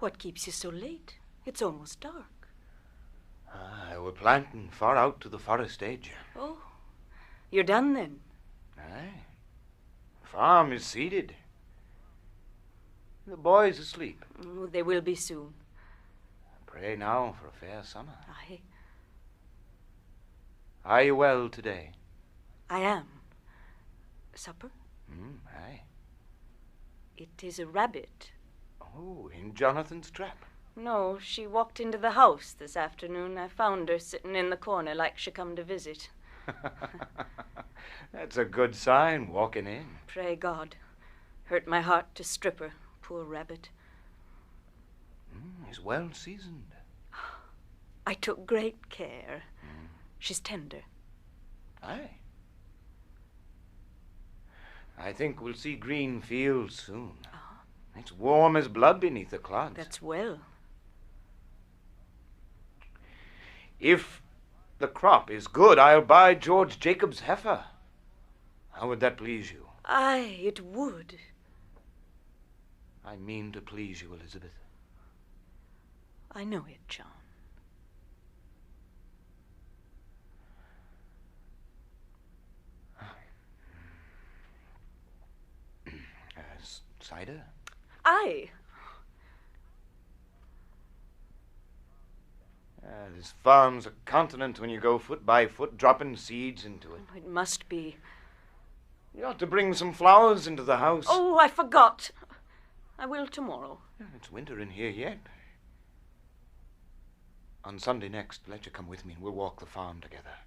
What keeps you so late? It's almost dark. We're planting far out to the forest edge. Oh, you're done then? Aye. The farm is seeded. The boys asleep. Oh, they will be soon. Pray now for a fair summer. Aye. Are you well today? I am. Supper? Aye. It is a rabbit. Oh, in Jonathan's trap. No, she walked into the house this afternoon. I found her sitting in the corner like she come to visit. That's a good sign, walking in. Pray God. Hurt my heart to strip her, poor rabbit. Is well seasoned. I took great care. She's tender. Aye. I think we'll see green fields soon. It's warm as blood beneath the clods. That's well. If the crop is good, I'll buy George Jacob's heifer. How would that please you? Aye, it would. I mean to please you, Elizabeth. I know it, John. Cider? Aye. This farm's a continent when you go foot by foot, dropping seeds into it. It must be. You ought to bring some flowers into the house. Oh, I forgot. I will tomorrow. It's winter in here yet. On Sunday next, let you come with me and we'll walk the farm together.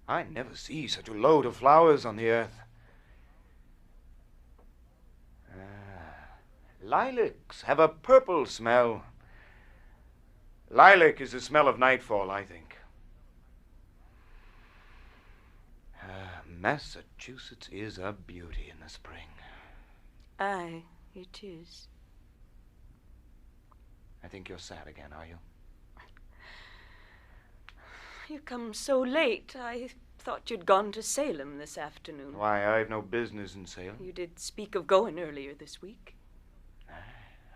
I never see such a load of flowers on the earth. Lilacs have a purple smell. Lilac is the smell of nightfall, I think. Massachusetts is a beauty in the spring. Aye, it is. I think you're sad again, are you? You come so late. I thought you'd gone to Salem this afternoon. Why, I've no business in Salem. You did speak of going earlier this week.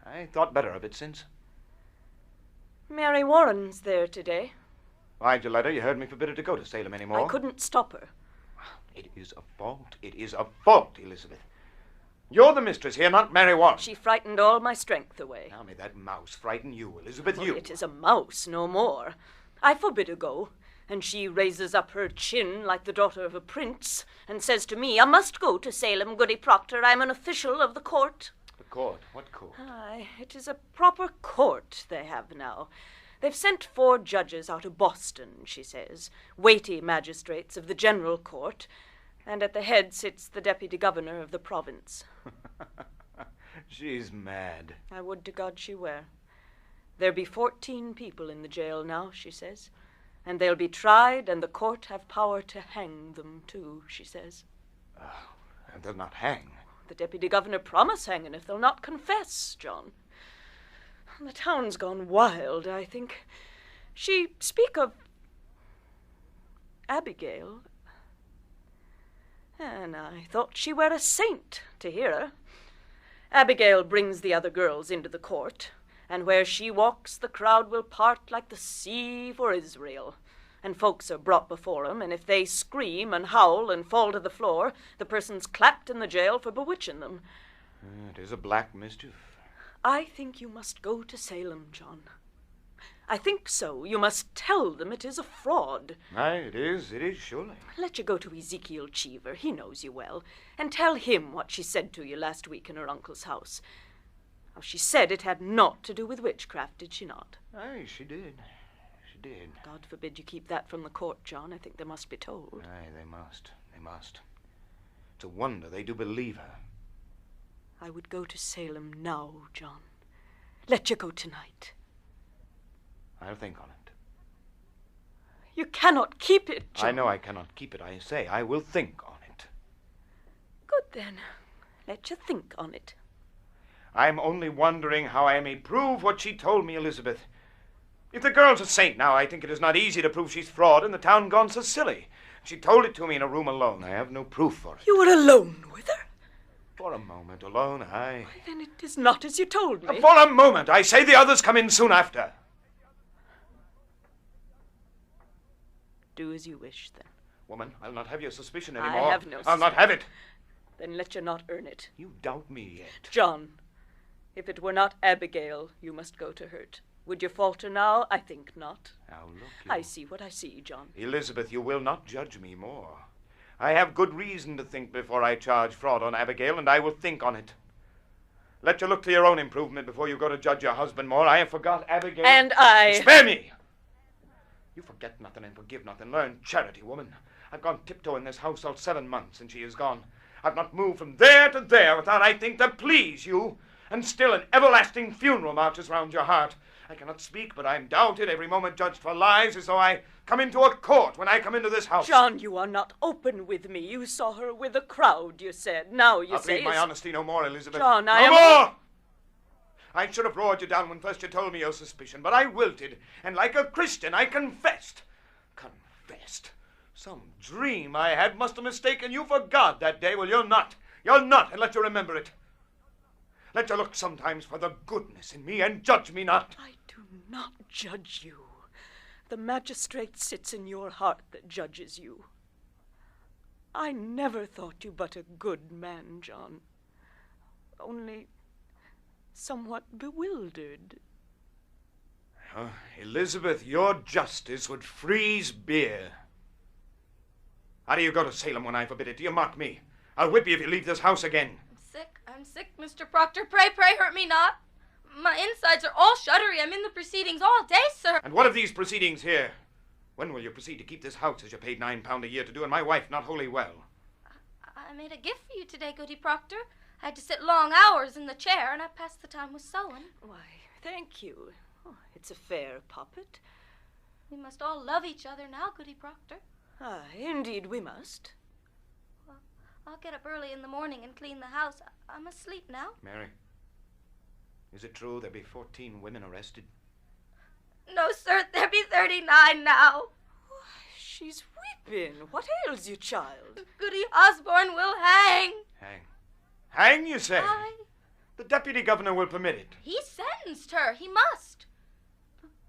I thought better of it since. Mary Warren's there today. Why'd you let her? You heard me forbid her to go to Salem anymore. I couldn't stop her. It is a fault. It is a fault, Elizabeth. You're the mistress here, not Mary Warren. She frightened all my strength away. Now may that mouse frighten you, Elizabeth, Well, you. it is a mouse, no more. I forbid her go, and she raises up her chin like the daughter of a prince, and says to me, I must go to Salem, Goody Proctor. I'm an official of the court. The court? What court? Aye, it is a proper court they have now. They've sent 4 judges out of Boston, she says, weighty magistrates of the general court, and at the head sits the deputy governor of the province. She's mad. I would to God she were. There be 14 people in the jail now, she says, and they'll be tried, and the court have power to hang them, too, she says. And they'll not hang. The deputy governor promise hanging if they'll not confess, John. The town's gone wild, I think. She speak of Abigail, and I thought she were a saint to hear her. Abigail brings the other girls into the court, and where she walks the crowd will part like the sea for Israel. And folks are brought before 'em, and if they scream and howl and fall to the floor, the person's clapped in the jail for bewitching them. It is a black mischief. I think you must go to Salem, John. I think so. You must tell them it is a fraud. Aye, it is surely. Let you go to Ezekiel Cheever, he knows you well, and tell him what she said to you last week in her uncle's house. How she said it had naught to do with witchcraft, did she not? Aye, she did. She did. God forbid you keep that from the court, John. I think they must be told. Aye, they must. They must. It's a wonder they do believe her. I would go to Salem now, John. Let you go tonight. I'll think on it. You cannot keep it, John. I know I cannot keep it. I say I will think on it. Good, then. Let you think on it. I'm only wondering how I may prove what she told me, Elizabeth. If the girl's a saint now, I think it is not easy to prove she's fraud and the town gone so silly. She told it to me in a room alone. I have no proof for it. You were alone with her? For a moment alone, Why, then it is not as you told me. For a moment, I say. The others come in soon after. Do as you wish, then. Woman, I'll not have your suspicion anymore. I have no I'll not have it. Then let you not earn it. You doubt me yet. John, if it were not Abigail, you must go to hurt. Would you falter now? I think not. Now look, I see what I see, John. Elizabeth, you will not judge me more. I have good reason to think before I charge fraud on Abigail, and I will think on it. Let you look to your own improvement before you go to judge your husband more. I have forgot Abigail. And I... Spare me! You forget nothing and forgive nothing. Learn charity, woman. I've gone tiptoe in this house all 7 months, and she is gone. I've not moved from there to there without, I think, to please you. And still an everlasting funeral marches round your heart. I cannot speak, but I'm doubted, every moment judged for lies, as though I come into a court when I come into this house. John, you are not open with me. You saw her with a crowd, you said. Now you I'll say... plead my honesty no more, Elizabeth. John, no more! I should have roared you down when first you told me your suspicion, but I wilted, and like a Christian, I confessed. Confessed? Some dream I had must have mistaken you for God that day. Well, you're not. You're not, and let you remember it. Let you look sometimes for the goodness in me, and judge me not. I do not judge you. The magistrate sits in your heart that judges you. I never thought you but a good man, John. Only somewhat bewildered. Elizabeth, your justice would freeze beer. How do you go to Salem when I forbid it? Do you mock me? I'll whip you if you leave this house again. I'm sick, Mr. Proctor. Pray hurt me not. My insides are all shuddery. I'm in the proceedings all day, sir. And what of these proceedings here? When will you proceed to keep this house as you paid £9 a year to do, and my wife not wholly well? I made a gift for you today, Goody Proctor. I had to sit long hours in the chair, and I passed the time with sewing. Why, thank you. Oh, it's a fair puppet. We must all love each other now, Goody Proctor. Aye, indeed we must. Well, I'll get up early in the morning and clean the house. I must sleep now. Mary, is it true there be 14 women arrested? No, sir, there be 39 now. She's weeping. What ails you, child? Goody Osborne will hang. Hang? Hang, you say? Aye. The deputy governor will permit it. He sentenced her. He must.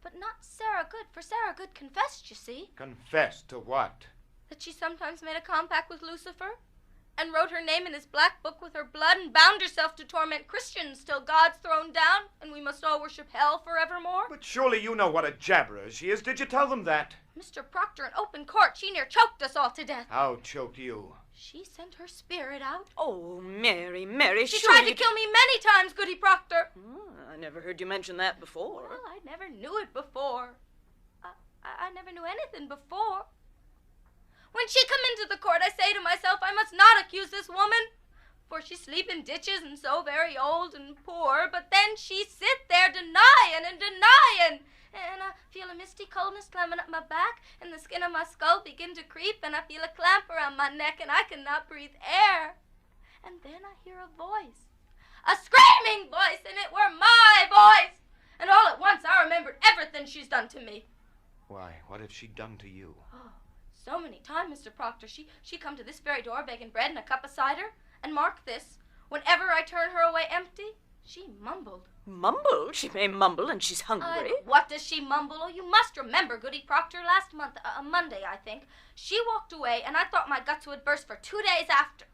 But not Sarah Good, for Sarah Good confessed, you see. Confessed to what? That she sometimes made a compact with Lucifer and wrote her name in his black book with her blood and bound herself to torment Christians till God's thrown down and we must all worship hell forevermore. But surely you know what a jabberer she is. Did you tell them that? Mr. Proctor, in open court, she near choked us all to death. How choked you? She sent her spirit out. Oh, Mary, She tried to kill me many times, Goody Proctor. I never heard you mention that before. Well, I never knew it before. I never knew anything before. When she come into the court, I say to myself, I must not accuse this woman, for she sleep in ditches and so very old and poor. But then she sit there denying and denying, and I feel a misty coldness climbing up my back, and the skin of my skull begin to creep, and I feel a clamp around my neck, and I cannot breathe air. And then I hear a voice, a screaming voice, and it were my voice. And all at once I remembered everything she's done to me. Why, what have she done to you? Oh, so many times, Mr. Proctor. She come to this very door begging bread and a cup of cider. And mark this, whenever I turn her away empty, she mumbled. Mumble? She may mumble and she's hungry. What does she mumble? Oh, you must remember, Goody Proctor, last month, a Monday, I think. She walked away, and I thought my guts would burst for 2 days after.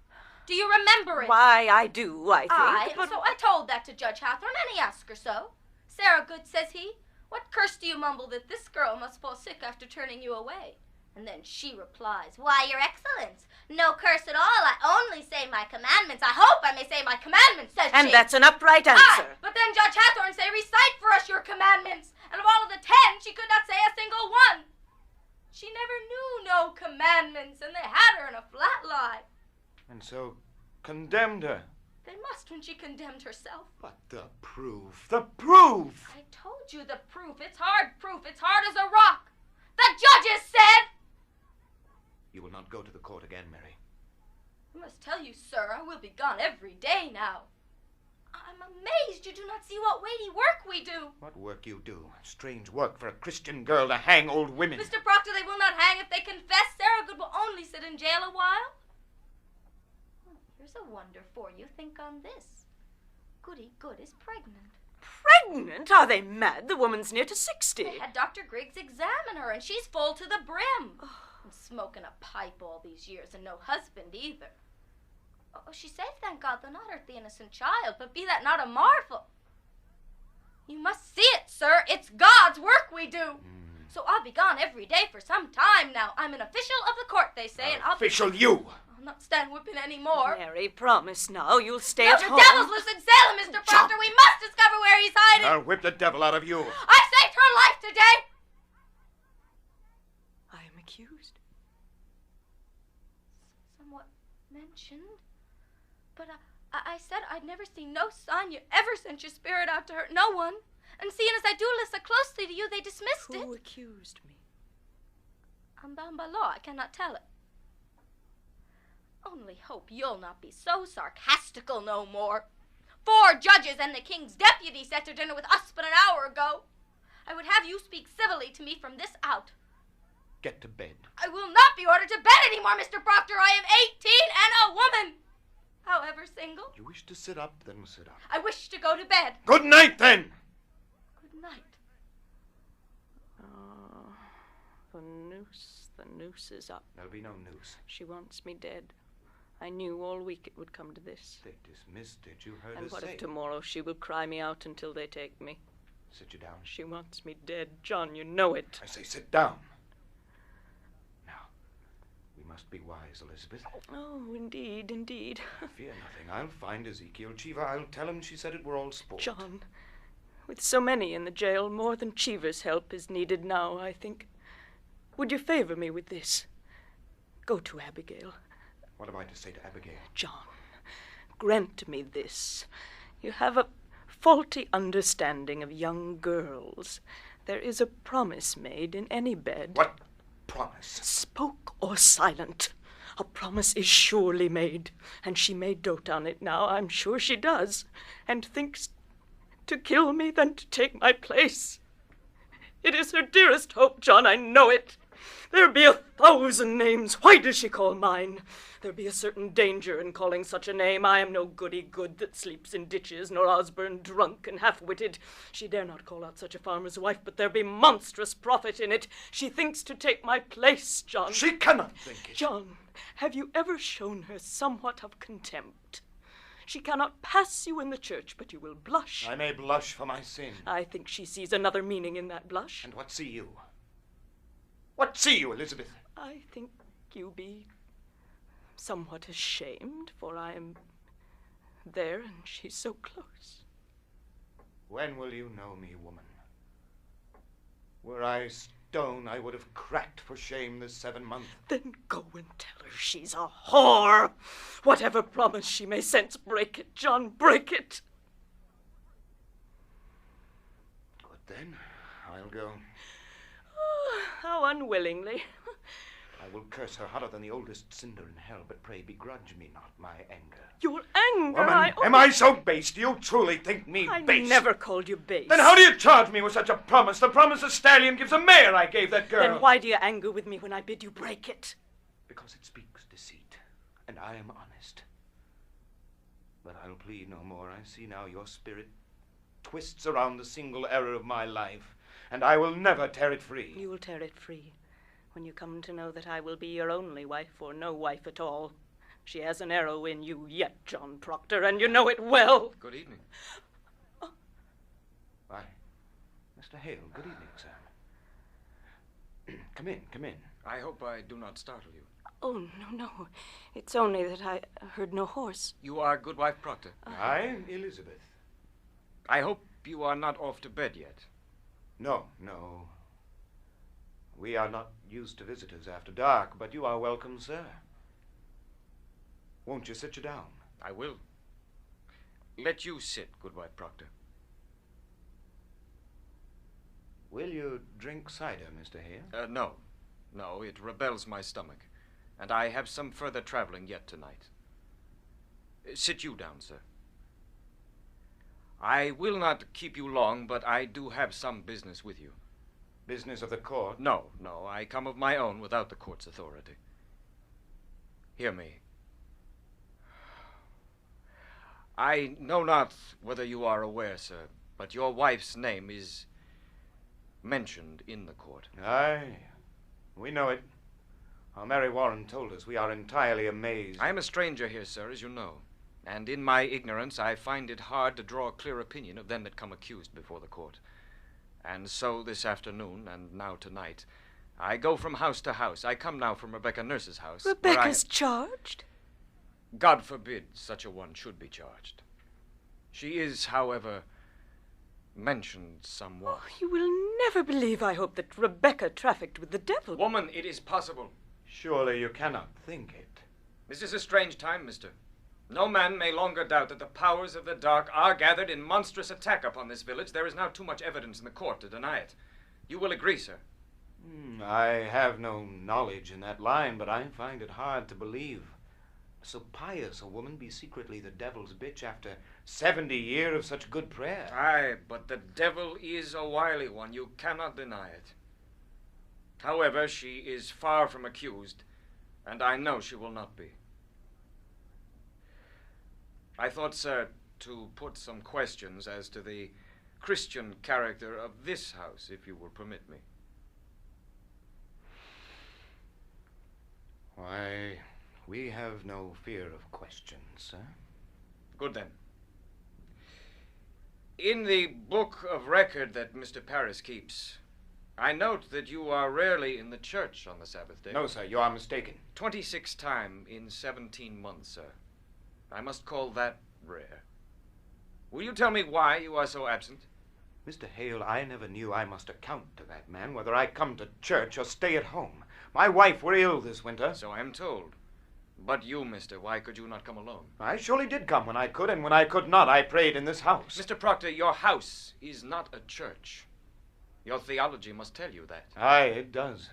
Do you remember it? Why, I do, I think. But so I told that to Judge Hathorne, and he asked her so. Sarah Good, says he, what curse do you mumble that this girl must fall sick after turning you away? And then she replies, why, your excellence, no curse at all. I only say my commandments. I hope I may say my commandments, says she. And that's an upright answer. But then Judge Hathorne say, recite for us your commandments. And of all of the 10, she could not say a single one. She never knew no commandments, and they had her in a flat lie. And so condemned her. They must when she condemned herself. But the proof, the proof! I told you the proof. It's hard proof. It's hard as a rock. The judges said... You will not go to the court again, Mary. I must tell you, sir, I will be gone every day now. I'm amazed you do not see what weighty work we do. What work you do? Strange work for a Christian girl to hang old women. Mr. Proctor, they will not hang if they confess. Sarah Good will only sit in jail a while. Here's a wonder for you. Think on this. Goody Good is pregnant. Pregnant? Are they mad? The woman's near to 60. They had Dr. Griggs examine her, and she's full to the brim. And smoking a pipe all these years, and no husband either. Oh, she said, thank God, they'll not hurt the innocent child, but be that not a marvel. You must see it, sir. It's God's work we do. So I'll be gone every day for some time now. I'm an official of the court, they say, and I'll be... Official you! I'll not stand whipping anymore. Mary, promise now you'll stay No, at the home. devil's loose in Salem, Mr. Proctor. We must discover where he's hiding. I'll whip the devil out of you. I saved her life today. I am accused. Somewhat mentioned. But I said I'd never seen no sign you ever sent your spirit out to hurt no one. And seeing as I do listen closely to you, they dismissed it. Who accused me? I'm bound by law. I cannot tell it. Only hope you'll not be so sarcastical no more. 4 judges and the king's deputy sat to dinner with us but an hour ago. I would have you speak civilly to me from this out. Get to bed. I will not be ordered to bed anymore, Mr. Proctor. I am 18 and a woman. However single. You wish to sit up, then sit up. I wish to go to bed. Good night, then! Good night. Oh, the noose is up. There'll be no news. She wants me dead. I knew all week it would come to this. They dismissed it, you heard And her what say. if tomorrow she will cry me out until they take me? Sit you down. She wants me dead, John, you know it. I say sit down. Now, we must be wise, Elizabeth. Oh, indeed, indeed. Fear nothing. I'll find Ezekiel. Cheever, I'll tell him she said it were all sport. John, with so many in the jail, more than Cheever's help is needed now, I think. Would you favor me with this? Go to Abigail. What am I to say to Abigail? John, grant me this. You have a faulty understanding of young girls. There is a promise made in any bed. What promise? Spoke or silent. A promise is surely made, and she may dote on it now, I'm sure she does, and thinks to kill me than to take my place. It is her dearest hope, John, I know it. There be 1,000 names. Why does she call mine? There be a certain danger in calling such a name. I am no goody good that sleeps in ditches, nor Osborne drunk and half-witted. She dare not call out such a farmer's wife, but there be monstrous profit in it. She thinks to take my place, John. She cannot think it. John, have you ever shown her somewhat of contempt? She cannot pass you in the church, but you will blush. I may blush for my sin. I think she sees another meaning in that blush. And what see you? What see you, Elizabeth? I think you be somewhat ashamed, for I am there and she's so close. When will you know me, woman? Were I stone, I would have cracked for shame this 7 month. Then go and tell her she's a whore. Whatever promise she may sense, break it, John, break it. Good then, I'll go. How unwillingly. I will curse her hotter than the oldest cinder in hell, but pray begrudge me not my anger. Your anger, Woman, am I so base? Do you truly think me I base? never called you base. Then how do you charge me with such a promise? The promise a stallion gives a mare I gave that girl. Then why do you anger with me when I bid you break it? Because it speaks deceit, and I am honest. But I'll plead no more. I see now your spirit twists around the single error of my life, and I will never tear it free. You will tear it free when you come to know that I will be your only wife, or no wife at all. She has an arrow in you yet, John Proctor, and you know it well. Good evening. Oh. Why, Mr. Hale, good evening, sir. Come in, come in. I hope I do not startle you. Oh, no. It's only that I heard no horse. You are Goodwife Proctor. I, Elizabeth. I hope you are not off to bed yet. No. We are not used to visitors after dark, but you are welcome, sir. Won't you sit you down? I will. Let you sit, Goodwife Proctor. Will you drink cider, Mr. Hale? No, it rebels my stomach, and I have some further traveling yet tonight. Sit you down, sir. I will not keep you long, but I do have some business with you. Business of the court? No, I come of my own without the court's authority. Hear me. I know not whether you are aware, sir, but your wife's name is mentioned in the court. Aye, we know it. Our Mary Warren told us. We are entirely amazed. I am a stranger here, sir, as you know. And in my ignorance, I find it hard to draw a clear opinion of them that come accused before the court. And so this afternoon, and now tonight, I go from house to house. I come now from Rebecca Nurse's house. Rebecca's charged? God forbid such a one should be charged. She is, however, mentioned somewhat. Oh, you will never believe, I hope, that Rebecca trafficked with the devil. Woman, it is possible. Surely you cannot think it. This is a strange time, mister. No man may longer doubt that the powers of the dark are gathered in monstrous attack upon this village. There is now too much evidence in the court to deny it. You will agree, sir? I have no knowledge in that line, but I find it hard to believe. So pious a woman be secretly the devil's bitch after 70 years of such good prayer. Aye, but the devil is a wily one. You cannot deny it. However, she is far from accused, and I know she will not be. I thought, sir, to put some questions as to the Christian character of this house, if you will permit me. Why, we have no fear of questions, sir. Good, then. In the book of record that Mr. Parris keeps, I note that you are rarely in the church on the Sabbath day. No, sir, you are mistaken. 26 times in 17 months, sir. I must call that rare. Will you tell me why you are so absent? Mr. Hale, I never knew I must account to that man, whether I come to church or stay at home. My wife were ill this winter. So I am told. But you, mister, why could you not come alone? I surely did come when I could, and when I could not, I prayed in this house. Mr. Proctor, your house is not a church. Your theology must tell you that. Aye, it does.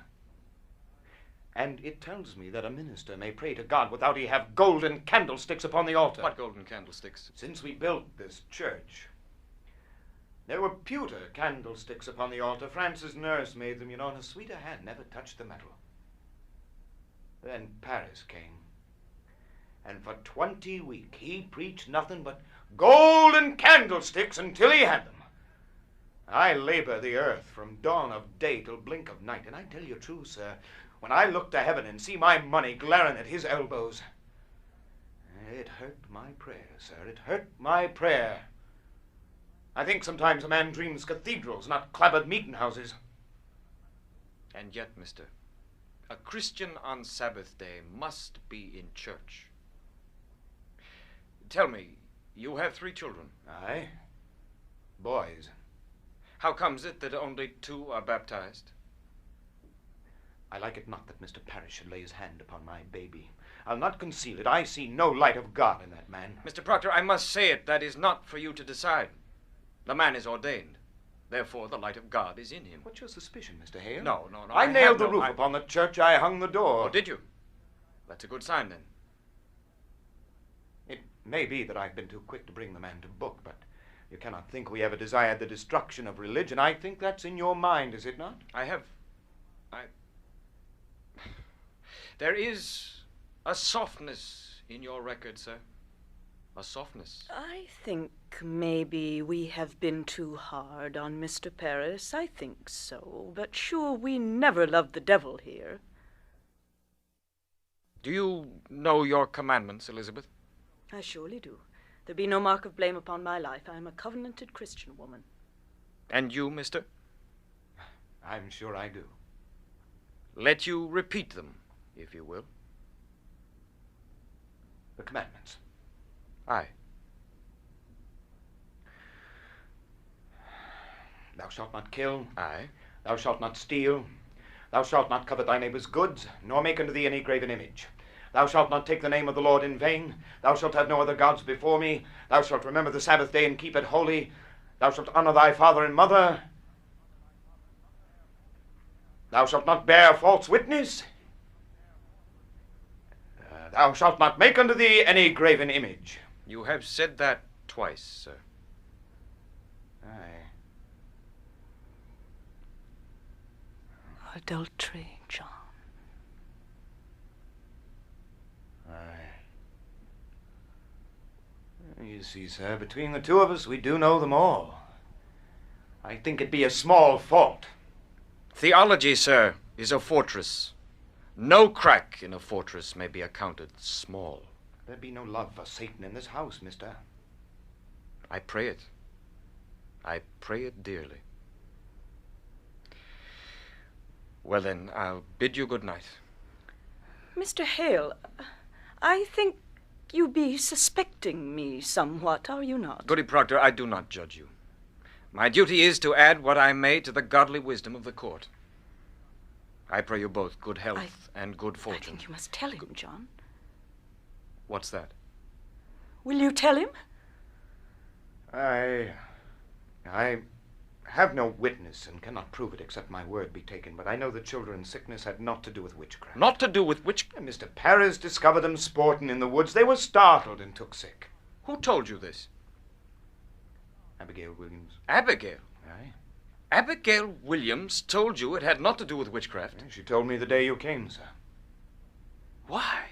And it tells me that a minister may pray to God without he have golden candlesticks upon the altar. What golden candlesticks? Since we built this church, there were pewter candlesticks upon the altar. Francis Nurse made them, you know, and a sweeter hand never touched the metal. Then Paris came, and for 20 weeks he preached nothing but golden candlesticks until he had them. I labor the earth from dawn of day till blink of night, and I tell you true, sir, when I look to heaven and see my money glaring at his elbows, it hurt my prayer, sir. It hurt my prayer. I think sometimes a man dreams cathedrals, not clapboard meeting houses. And yet, mister, a Christian on Sabbath day must be in church. Tell me, you have 3 children. Aye. Boys. How comes it that only 2 are baptized? I like it not that Mr. Parris should lay his hand upon my baby. I'll not conceal it. I see no light of God in that man. Mr. Proctor, I must say it. That is not for you to decide. The man is ordained. Therefore, the light of God is in him. What's your suspicion, Mr. Hale? No. I nailed the roof upon the church. I hung the door. Oh, did you? That's a good sign, then. It may be that I've been too quick to bring the man to book, but you cannot think we ever desired the destruction of religion. I think that's in your mind, is it not? There is a softness in your record, sir. A softness. I think maybe we have been too hard on Mr. Parris. I think so. But sure, we never loved the devil here. Do you know your commandments, Elizabeth? I surely do. There be no mark of blame upon my life. I am a covenanted Christian woman. And you, mister? I'm sure I do. Let you repeat them, if you will. The commandments. Aye. Thou shalt not kill. Aye. Thou shalt not steal. Thou shalt not covet thy neighbor's goods, nor make unto thee any graven image. Thou shalt not take the name of the Lord in vain. Thou shalt have no other gods before me. Thou shalt remember the Sabbath day and keep it holy. Thou shalt honor thy father and mother. Thou shalt not bear false witness. Thou shalt not make unto thee any graven image. You have said that twice, sir. Aye. Adultery, John. Aye. You see, sir, between the two of us, we do know them all. I think it be a small fault. Theology, sir, is a fortress. No crack in a fortress may be accounted small. There be no love for Satan in this house, mister. I pray it. I pray it dearly. Well then, I'll bid you good night. Mr. Hale, I think you be suspecting me somewhat, are you not? Goody Proctor, I do not judge you. My duty is to add what I may to the godly wisdom of the court. I pray you both good health and good fortune. I think you must tell him, John. What's that? Will you tell him? I have no witness and cannot prove it except my word be taken, but I know the children's sickness had naught to do with witchcraft. Not to do with witchcraft? And Mr. Perez discovered them sporting in the woods. They were startled and took sick. Who told you this? Abigail Williams. Abigail? Aye. Abigail Williams told you it had naught to do with witchcraft? Yeah, she told me the day you came, sir. Why?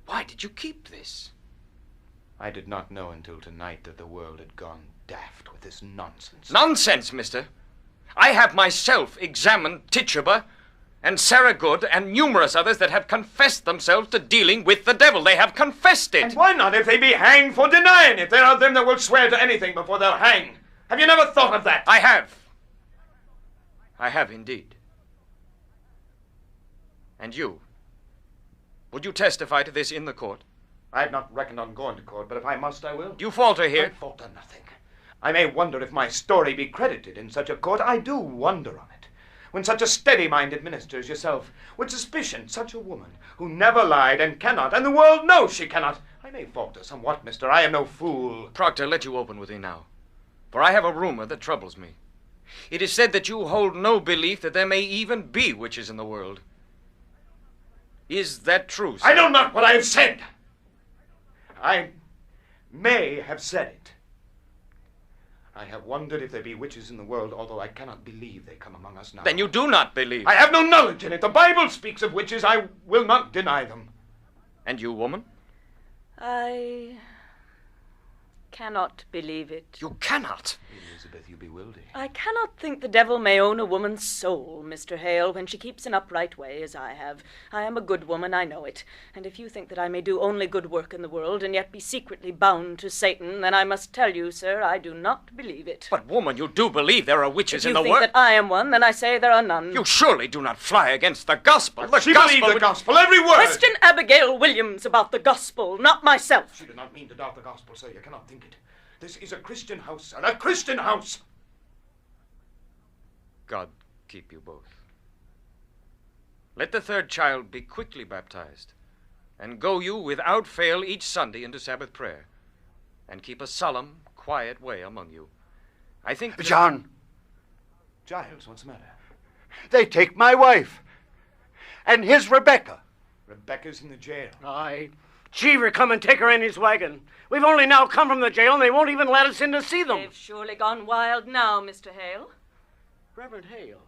Why did you keep this? I did not know until tonight that the world had gone daft with this nonsense. Nonsense, mister. I have myself examined Tituba and Sarah Good and numerous others that have confessed themselves to dealing with the devil. They have confessed it. And why not if they be hanged for denying it? There are them that will swear to anything before they'll hang. Have you never thought of that? I have. I have indeed. And you? Would you testify to this in the court? I had not reckoned on going to court, but if I must, I will. Do you falter here? I falter nothing. I may wonder if my story be credited in such a court. I do wonder on it. When such a steady-minded minister as yourself would suspicion such a woman who never lied and cannot, and the world knows she cannot. I may falter somewhat, mister. I am no fool. Proctor, let you open with me now, for I have a rumor that troubles me. It is said that you hold no belief that there may even be witches in the world. Is that true, sir? I know not what I have said. I may have said it. I have wondered if there be witches in the world, although I cannot believe they come among us now. Then you do not believe. I have no knowledge in it. The Bible speaks of witches. I will not deny them. And you, woman? I cannot believe it. You cannot. Elizabeth, you bewilder. I cannot think the devil may own a woman's soul, Mr. Hale, when she keeps an upright way, as I have. I am a good woman, I know it. And if you think that I may do only good work in the world, and yet be secretly bound to Satan, then I must tell you, sir, I do not believe it. But, woman, you do believe there are witches in the If you world? think that I am one, then I say there are none. You surely do not fly against the gospel. She believed the gospel, every word. Question Abigail Williams about the gospel, not myself. She did not mean to doubt the gospel, sir. You cannot think it. This is a Christian house, sir. A Christian house. God keep you both. Let the third child be quickly baptized, and go you without fail each Sunday into Sabbath prayer, and keep a solemn, quiet way among you. I think that... John, Giles, what's the matter? they take my wife. And his Rebecca. Rebecca's in the jail. Aye. Cheever come and take her in his wagon. We've only now come from the jail, and they won't even let us in to see them. They've surely gone wild now, Mr. Hale. Reverend Hale,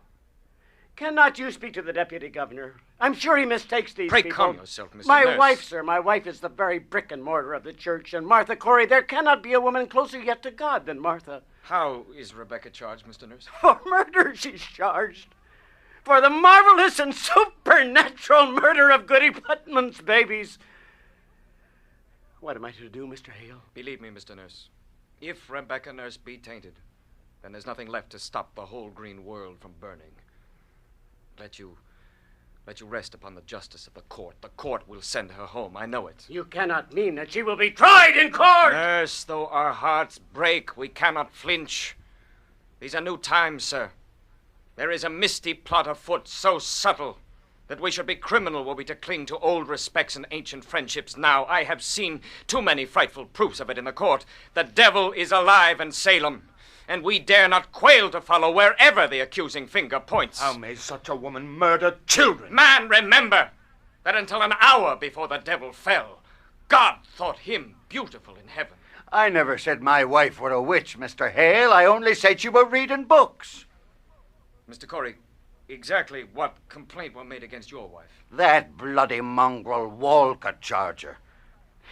cannot you speak to the deputy governor? I'm sure he mistakes these Pray people. calm yourself, Mr. My Nurse. wife, sir, my wife is the very brick and mortar of the church, and Martha Corey, there cannot be a woman closer yet to God than Martha. How is Rebecca charged, Mr. Nurse? For murder she's charged. For the marvelous and supernatural murder of Goody Putman's babies. What am I to do, Mr. Hale? Believe me, Mr. Nurse, if Rebecca Nurse be tainted, then there's nothing left to stop the whole green world from burning. Let you rest upon the justice of the court. The court will send her home. I know it. You cannot mean that she will be tried in court! Nurse, though our hearts break, we cannot flinch. These are new times, sir. There is a misty plot afoot, so subtle that we should be criminal were we to cling to old respects and ancient friendships now. I have seen too many frightful proofs of it in the court. The devil is alive in Salem, and we dare not quail to follow wherever the accusing finger points. How may such a woman murder children? Man, remember that until an hour before the devil fell, God thought him beautiful in heaven. I never said my wife were a witch, Mr. Hale. I only said she were reading books. Mr. Corey, exactly what complaint were made against your wife? That bloody mongrel Walcott charger.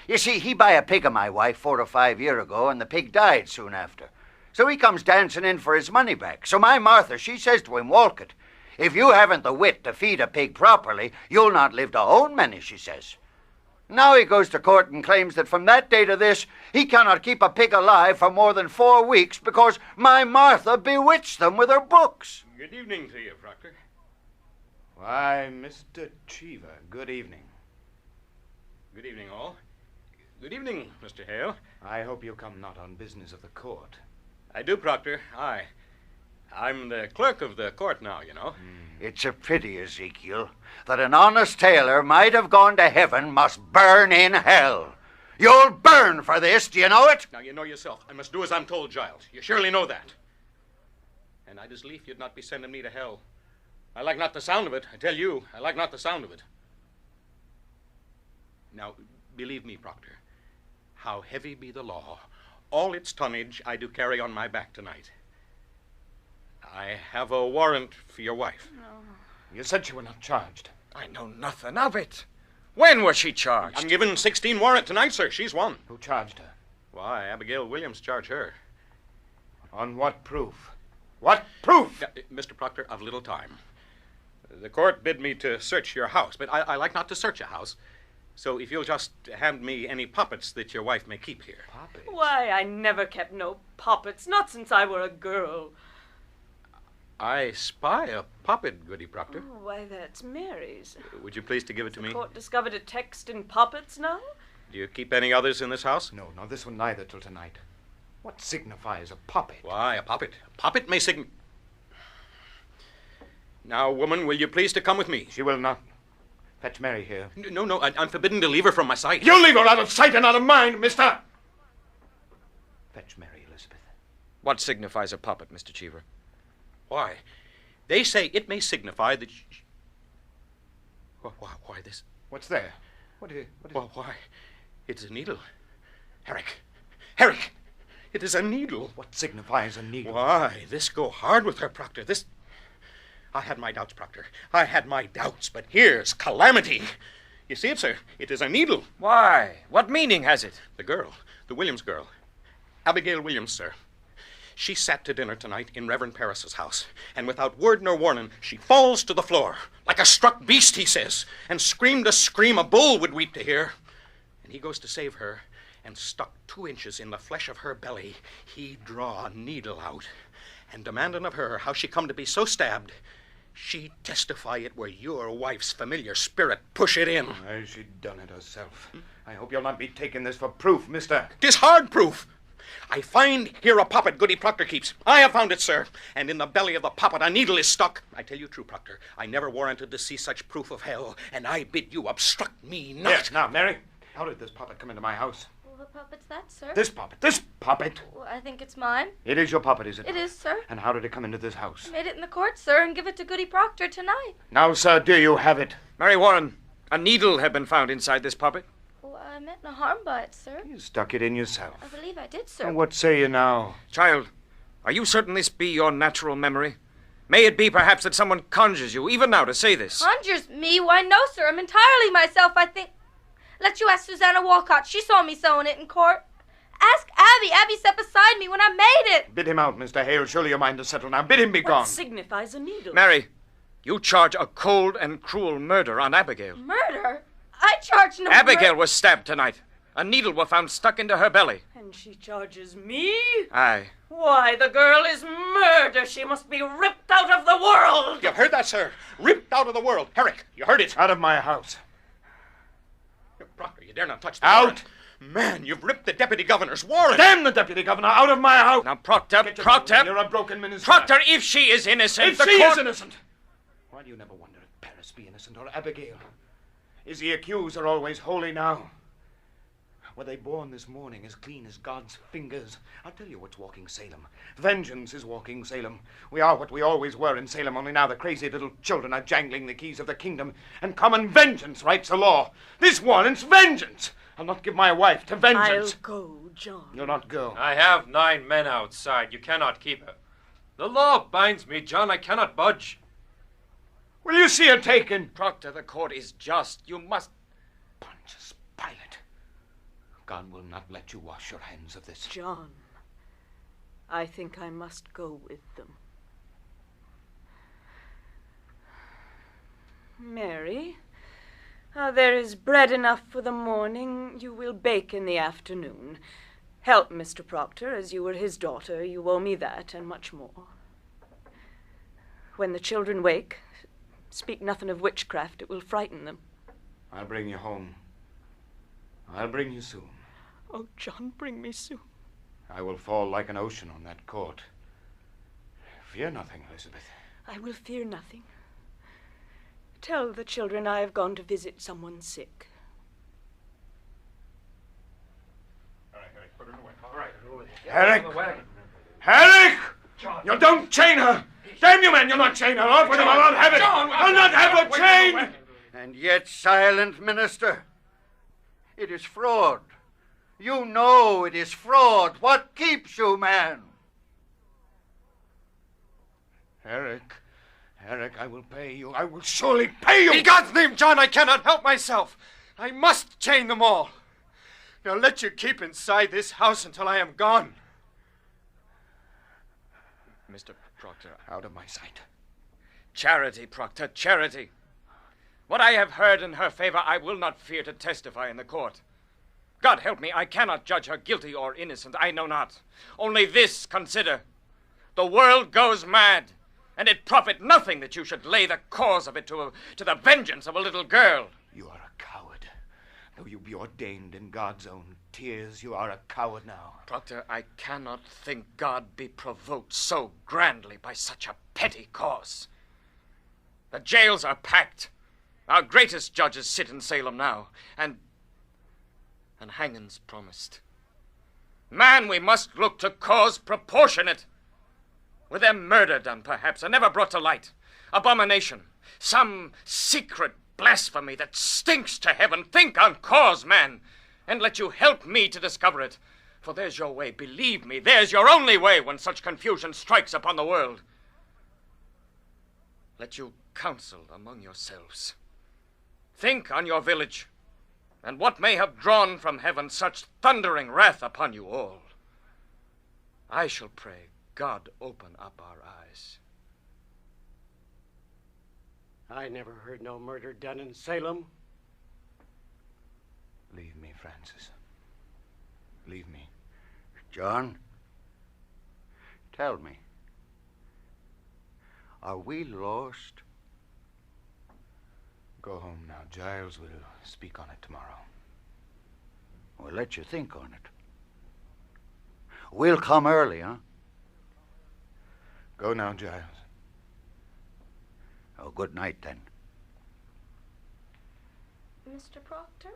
You see, he buy a pig of my wife 4 or 5 years ago, and the pig died soon after. So he comes dancing in for his money back. So my Martha, she says to him, Walcott, if you haven't the wit to feed a pig properly, you'll not live to own many, she says. Now he goes to court and claims that from that day to this, he cannot keep a pig alive for more than 4 weeks because my Martha bewitched them with her books. Good evening to you, Proctor. Why, Mr. Cheever, good evening. Good evening, all. Good evening, Mr. Hale. I hope you come not on business of the court. I do, Proctor. I'm the clerk of the court now, you know. It's a pity, Ezekiel, that an honest tailor might have gone to heaven must burn in hell. You'll burn for this, do you know it? Now, you know yourself. I must do as I'm told, Giles. You surely know that. And I'd as lief you'd not be sending me to hell. I like not the sound of it. I tell you, I like not the sound of it. Now, believe me, Proctor, how heavy be the law, all its tonnage I do carry on my back tonight. I have a warrant for your wife. You said she were not charged. I know nothing of it. When was she charged? I'm given 16 warrant tonight, sir. She's one. Who charged her? Why, Abigail Williams charged her. On what proof? What proof? Mr. Proctor, I've little time. The court bid me to search your house, but I like not to search a house. So if you'll just hand me any puppets that your wife may keep here. Puppets? Why, I never kept no puppets, not since I were a girl. I spy a puppet, Goody Proctor. Oh, why, that's Mary's. Would you please to give it to me? The court discovered a text in puppets now? Do you keep any others in this house? No, this one neither till tonight. What signifies a puppet? Why, a puppet. A puppet may Now, woman, will you please to come with me? She will not. Fetch Mary here. No, I'm forbidden to leave her from my sight. You leave her out of sight and out of mind, mister! Fetch Mary, Elizabeth. What signifies a puppet, Mr. Cheever? Why? They say it may signify that... Why this? What's there? What is Why? It's a needle. Herrick! It is a needle. What signifies a needle? Why, this go hard with her, Proctor. This... I had my doubts, Proctor. I had my doubts, but here's calamity. You see it, sir? It is a needle. Why? What meaning has it? The girl, the Williams girl, Abigail Williams, sir. She sat to dinner tonight in Reverend Parris's house, and without word nor warning, she falls to the floor, like a struck beast, he says, and screamed a scream a bull would weep to hear. And he goes to save her, and stuck 2 inches in the flesh of her belly, he draw a needle out, and demanding of her how she come to be so stabbed, she testify it were your wife's familiar spirit push it in. Why, she done it herself. I hope you'll not be taking this for proof, mister. 'Tis hard proof. I find here a puppet Goody Proctor keeps. I have found it, sir. And in the belly of the puppet a needle is stuck. I tell you true, Proctor, I never warranted to see such proof of hell, and I bid you obstruct me not. Yes, now, Mary, how did this puppet come into my house? Well, what puppet's that, sir? This puppet. Well, I think it's mine. It is your puppet, is it? It is, sir. And how did it come into this house? I made it in the court, sir, and give it to Goody Proctor tonight. Now, sir, do you have it? Mary Warren, a needle had been found inside this puppet. Well, I meant no harm by it, sir. You stuck it in yourself. I believe I did, sir. And what say you now? Child, are you certain this be your natural memory? May it be perhaps that someone conjures you, even now, to say this? Conjures me? Why, no, sir. I'm entirely myself, I think. Let you ask Susanna Walcott. She saw me sewing it in court. Ask Abby. Abby sat beside me when I made it. Bid him out, Mr. Hale. Surely your mind is settled now. Bid him be gone. What signifies a needle? Mary, you charge a cold and cruel murder on Abigail. Murder? I charge no Abigail was stabbed tonight. A needle was found stuck into her belly. And she charges me? Aye. Why, the girl is murder. She must be ripped out of the world. You've heard that, sir. Ripped out of the world. Herrick, you heard it. Out of my house. Proctor, you dare not touch the Out. warrant. Man, you've ripped the deputy governor's warrant. Damn the deputy governor out of my house. Now, Proctor, Get your Proctor, tongue. You're a broken minister. Proctor, if she is innocent, If the she court... is innocent. Why do you never wonder if Paris be innocent or Abigail? Is the accuser always holy now? Were they born this morning as clean as God's fingers? I'll tell you what's walking Salem. Vengeance is walking Salem. We are what we always were in Salem, only now the crazy little children are jangling the keys of the kingdom, and common vengeance writes the law. This warrant's vengeance. I'll not give my wife to vengeance. I'll go, John. You'll not go. I have 9 men outside. You cannot keep her. The law binds me, John. I cannot budge. Will you see her taken? Proctor, the court is just. You must... Pontius Pilate. God will not let you wash your hands of this. John, I think I must go with them. Mary, there is bread enough for the morning. You will bake in the afternoon. Help Mr. Proctor, as you were his daughter. You owe me that, and much more. When the children wake, speak nothing of witchcraft. It will frighten them. I'll bring you home. I'll bring you soon. Oh, John, bring me soon. I will fall like an ocean on that court. Fear nothing, Elizabeth. I will fear nothing. Tell the children I have gone to visit someone sick. All right, Eric, put her away. All right. Eric! Eric! John. You don't chain her! Damn you, man, you'll not chain her off with him. I'll not have it! I'll not have her chained! And yet silent, minister. It is fraud. You know it is fraud. What keeps you, man? Eric, I will pay you. I will surely pay you! In God's name, John, I cannot help myself. I must chain them all. Now let you keep inside this house until I am gone. Mr. Proctor. Out of my sight. Charity, Proctor, charity. What I have heard in her favor, I will not fear to testify in the court. God help me, I cannot judge her guilty or innocent, I know not. Only this consider. The world goes mad, and it profit nothing that you should lay the cause of it to the vengeance of a little girl. You are a coward. Though you be ordained in God's own tears, you are a coward now. Proctor, I cannot think God be provoked so grandly by such a petty cause. The jails are packed. Our greatest judges sit in Salem now, and hanging's promised. Man, we must look to cause proportionate. With them murder done, perhaps, and never brought to light. Abomination, some secret blasphemy that stinks to heaven. Think on cause, man, and let you help me to discover it. For there's your way, believe me, there's your only way when such confusion strikes upon the world. Let you counsel among yourselves. Think on your village, and what may have drawn from heaven such thundering wrath upon you all. I shall pray God open up our eyes. I never heard no murder done in Salem. Leave me, Francis. Leave me. John, tell me, are we lost? Go home now. Giles will speak on it tomorrow. We'll let you think on it. We'll come early, huh? Go now, Giles. Oh, good night, then. Mr. Proctor,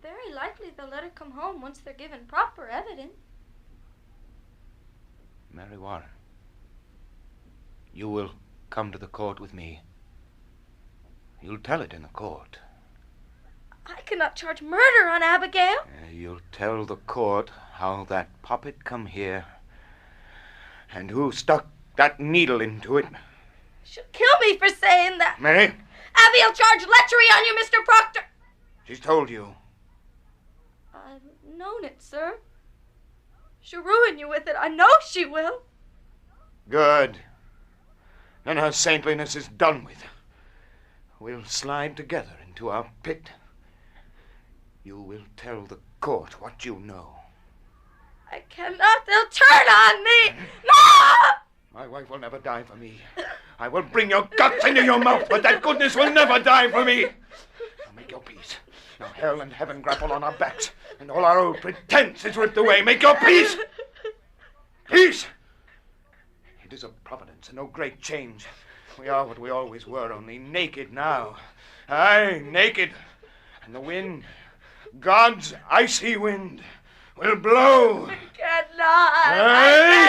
very likely they'll let her come home once they're given proper evidence. Mary Warren, you will come to the court with me. You'll tell it in the court. I cannot charge murder on Abigail. You'll tell the court how that poppet come here and who stuck that needle into it. She'll kill me for saying that. Mary? Abigail charged lechery on you, Mr. Proctor. She's told you. I've known it, sir. She'll ruin you with it. I know she will. Good. Then her saintliness is done with. We'll slide together into our pit. You will tell the court what you know. I cannot. They'll turn on me. No! My wife will never die for me. I will bring your guts into your mouth, but that goodness will never die for me. Now make your peace. Now hell and heaven grapple on our backs, and all our old pretense is ripped away. Make your peace. Peace. It is a providence and no great change. We are what we always were, only naked now. Aye, naked. And the wind, God's icy wind, will blow. I cannot. Aye.